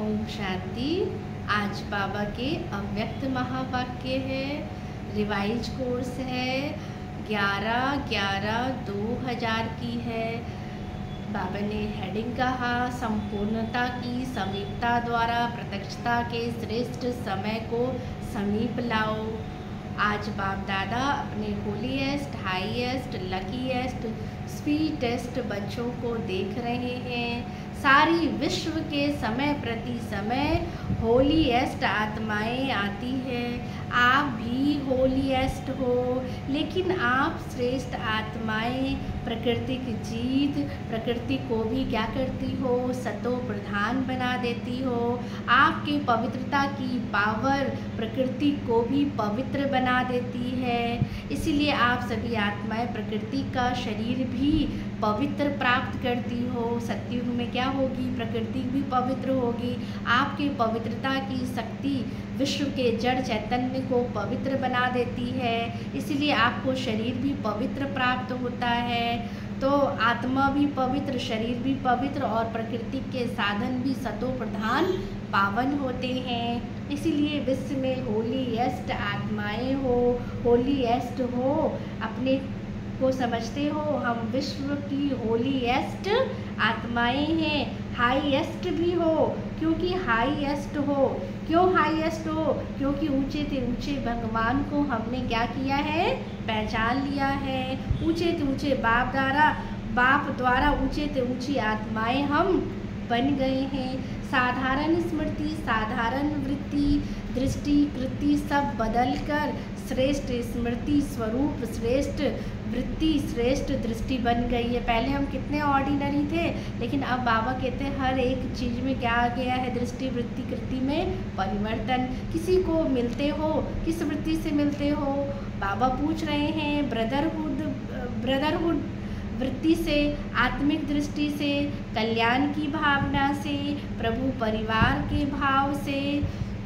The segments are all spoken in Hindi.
ओम शांति। आज बाबा के अव्यक्त महावाक्य है, रिवाइज कोर्स है, 11/11/2000 की है। बाबा ने हेडिंग कहा, संपूर्णता की समीपता द्वारा प्रत्यक्षता के श्रेष्ठ समय को समीप लाओ। आज बाप दादा अपने होलीएस्ट, हाईएस्ट, लकीएस्ट, स्वीटेस्ट बच्चों को देख रहे हैं। सारी विश्व के समय प्रति समय होलीएस्ट आत्माएं आती है। आप भी होलीएस्ट हो, लेकिन आप श्रेष्ठ आत्माएं प्रकृति की जीत, प्रकृति को भी क्या करती हो, सतो प्रधान बना देती हो। आपके पवित्रता की पावर प्रकृति को भी पवित्र बना देती है। इसीलिए आप सभी आत्माएं प्रकृति का शरीर भी पवित्र प्राप्त करती हो। सत्युग में क्या होगी, प्रकृति भी पवित्र होगी। आपके पवित्रता की शक्ति विश्व के जड़ चैतन्य को पवित्र बना देती है। इसलिए आपको शरीर भी पवित्र प्राप्त होता है। तो आत्मा भी पवित्र, शरीर भी पवित्र और प्रकृति के साधन भी सतो प्रधान पावन होते हैं। इसीलिए विश्व में होलीएस्ट आत्माएं हो, होलीएस्ट हो, अपने को समझते हो। हम विश्व की होलीएस्ट आत्माएं हैं। हाईएस्ट भी हो, क्योंकि हाईएस्ट हो। क्यों हाईएस्ट हो? क्योंकि ऊंचे से ऊंचे भगवान को हमने क्या किया है, पहचान लिया है। ऊंचे से ऊंचे बाप द्वारा ऊंचे से ऊंची आत्माएं हम बन गए हैं। साधारण स्मृति, साधारण वृत्ति, दृष्टि, कृति सब बदलकर श्रेष्ठ स्मृति स्वरूप, श्रेष्ठ वृत्ति, श्रेष्ठ दृष्टि बन गई है। पहले हम कितने ऑर्डिनरी थे, लेकिन अब बाबा कहते हैं हर एक चीज़ में क्या आ गया है, दृष्टि, वृत्ति, कृति में परिवर्तन। किसी को मिलते हो, किस वृत्ति से मिलते हो? बाबा पूछ रहे हैं ब्रदरहुड वृत्ति से, आत्मिक दृष्टि से, कल्याण की भावना से, प्रभु परिवार के भाव से।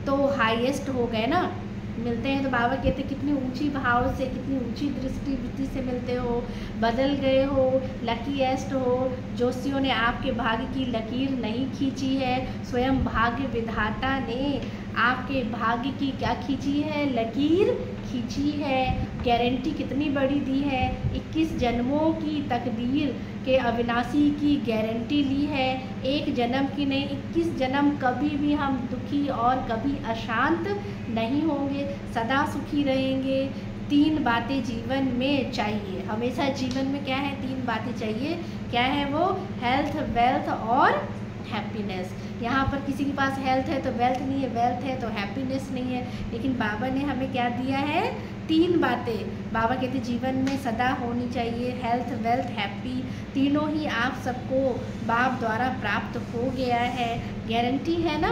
तो हाईएस्ट हो गए ना, मिलते हैं। तो बाबा कहते कितनी ऊंची भाव से, कितनी ऊंची दृष्टि वृत्ति से मिलते हो, बदल गए हो, लकीएस्ट हो। जोशियों ने आपके भाग्य की लकीर नहीं खींची है, स्वयं भाग्य विधाता ने आपके भाग्य की क्या खींची है, लकीर खींची है। गारंटी कितनी बड़ी दी है, 21 जन्मों की तकदीर के अविनाशी की गारंटी ली है। एक जन्म की नहीं, 21 जन्म कभी भी हम दुखी और कभी अशांत नहीं होंगे, सदा सुखी रहेंगे। 3 बातें जीवन में चाहिए, हमेशा जीवन में क्या है, 3 बातें चाहिए। क्या है वो? हेल्थ, वेल्थ और हैप्पीनेस। यहाँ पर किसी के पास हेल्थ है तो वेल्थ नहीं है, वेल्थ है तो हैप्पीनेस नहीं है। लेकिन बाबा ने हमें क्या दिया है, 3 बातें। बाबा कहते जीवन में सदा होनी चाहिए, हेल्थ, वेल्थ, हैप्पी। तीनों ही आप सबको बाप द्वारा प्राप्त हो गया है। गारंटी है ना।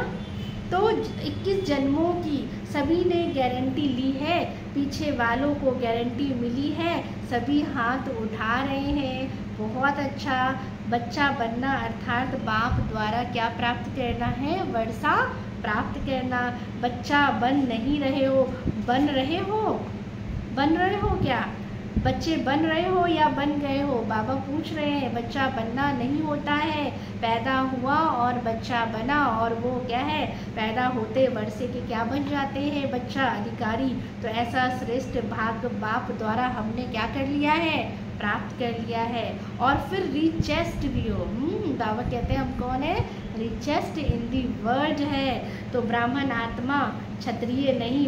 तो 21 जन्मों की सभी ने गारंटी ली है, पीछे वालों को गारंटी मिली है, सभी हाथ उठा रहे हैं। बहुत अच्छा। बच्चा बनना अर्थात बाप द्वारा क्या प्राप्त करना है, वर्षा प्राप्त करना। बच्चा बन नहीं रहे हो, बन रहे हो। बन रहे हो क्या? बच्चे बन रहे हो या बन गए हो? बाबा पूछ रहे हैं। बच्चा बनना नहीं होता है, पैदा हुआ और बच्चा बना, और वो क्या है, पैदा होते वर्षे के क्या बन जाते हैं, बच्चा, अधिकारी। तो ऐसा श्रेष्ठ भाग्य बाप द्वारा हमने क्या कर लिया है, प्राप्त कर लिया है। और फिर रिचेस्ट भी हो। बाबा कहते हैं हम कौन है, रिचेस्ट इन दी वर्ल्ड है। तो ब्राह्मण आत्मा, क्षत्रिय नहीं,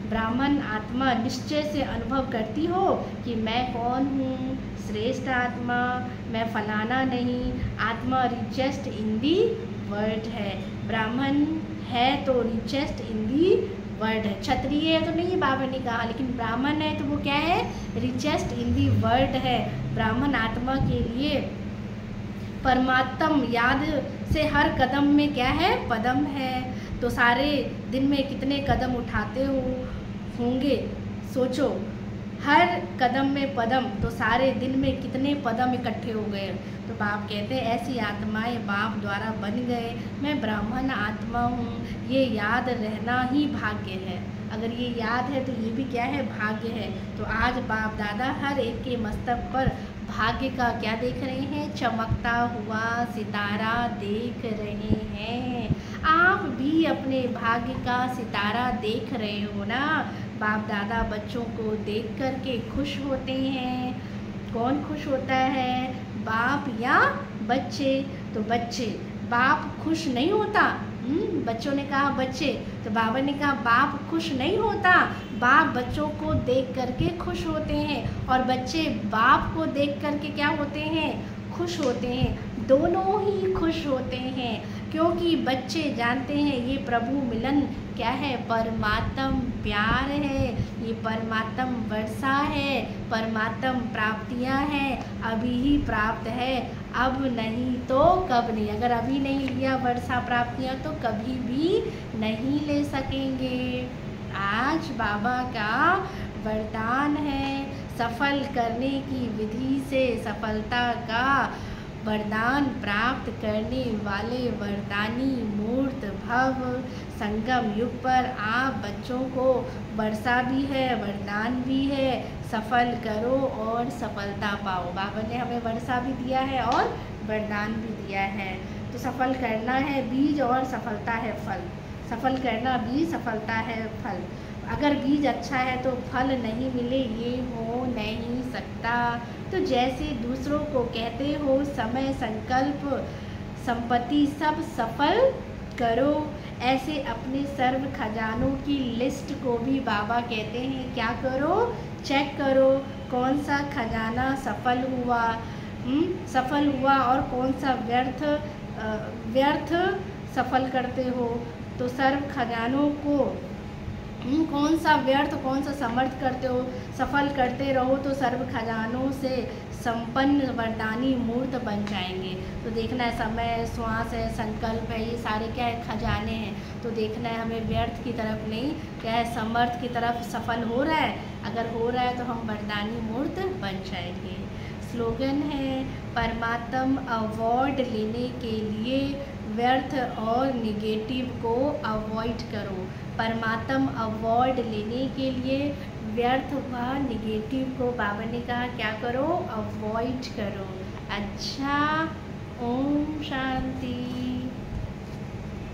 ब्राह्मण आत्मा निश्चय से अनुभव करती हो कि मैं कौन हूँ, श्रेष्ठ आत्मा, मैं फलाना नहीं। आत्मा रिचेस्ट इन दी वर्ल्ड है। ब्राह्मण है तो रिचेस्ट इन दी वर्ल्ड है। क्षत्रिय है तो नहीं, बाबा ने कहा, लेकिन ब्राह्मण है तो वो क्या है, रिचेस्ट इन दी वर्ल्ड है। ब्राह्मण आत्मा के लिए परमात्म याद से हर कदम में क्या है, पदम है। तो सारे दिन में कितने कदम उठाते होंगे, सोचो। हर कदम में पदम, तो सारे दिन में कितने पदम इकट्ठे हो गए। तो बाप कहते हैं ऐसी आत्माएं बाप द्वारा बन गए। मैं ब्राह्मण आत्मा हूँ, ये याद रहना ही भाग्य है। अगर ये याद है तो ये भी क्या है, भाग्य है। तो आज बाप दादा हर एक के मस्तक पर भाग्य का क्या देख रहे हैं, चमकता हुआ सितारा देख रहे हैं। आप भी अपने भाग्य का सितारा देख रहे हो ना। बाप दादा बच्चों को देख कर के खुश होते हैं। कौन खुश होता है, बाप या बच्चे? तो बच्चे, बाप खुश नहीं होता। बच्चों ने कहा बच्चे, तो बाबा ने कहा बाप खुश नहीं होता, बाप बच्चों को देख करके खुश होते हैं और बच्चे बाप को देख करके क्या होते हैं, खुश होते हैं। दोनों ही खुश होते हैं क्योंकि बच्चे जानते हैं ये प्रभु मिलन क्या है, परमात्म प्यार है, ये परमात्म वर्षा है, परमात्म प्राप्तियां हैं, अभी ही प्राप्त है, अब नहीं तो कब नहीं। अगर अभी नहीं लिया वर्षा प्राप्तियां तो कभी भी नहीं ले सकेंगे। आज बाबा का वरदान है, सफल करने की विधि से सफलता का वरदान प्राप्त करने वाले वरदानी मूर्त भव। संगम युग पर आप बच्चों को वर्षा भी है, वरदान भी है, सफल करो और सफलता पाओ। बाबा ने हमें वर्षा भी दिया है और वरदान भी दिया है। तो सफल करना है बीज और सफलता है फल। सफल करना बीज, सफलता है फल। अगर बीज अच्छा है तो फल नहीं मिले ये हो नहीं सकता। तो जैसे दूसरों को कहते हो समय, संकल्प, संपत्ति सब सफल करो, ऐसे अपने सर्व खजानों की लिस्ट को भी बाबा कहते हैं क्या करो, चेक करो कौन सा खजाना सफल हुआ, सफल हुआ और कौन सा व्यर्थ सफल करते हो। तो सर्व खजानों को कौन सा व्यर्थ कौन सा समर्थ करते हो, सफल करते रहो तो सर्व खजानों से संपन्न वरदानी मूर्त बन जाएंगे। तो देखना है समय, श्वास है, संकल्प है, ये सारे क्या है, खजाने हैं। तो देखना है हमें व्यर्थ की तरफ नहीं, क्या है, समर्थ की तरफ सफल हो रहा है। अगर हो रहा है तो हम वरदानी मूर्त बन जाएंगे। स्लोगन है, परमात्म अवॉर्ड लेने के लिए व्यर्थ और निगेटिव को अवॉइड करो। परमात्म अवॉर्ड लेने के लिए व्यर्थ व निगेटिव को बाबा ने कहा क्या करो, अवॉइड करो। अच्छा, ओम शांति।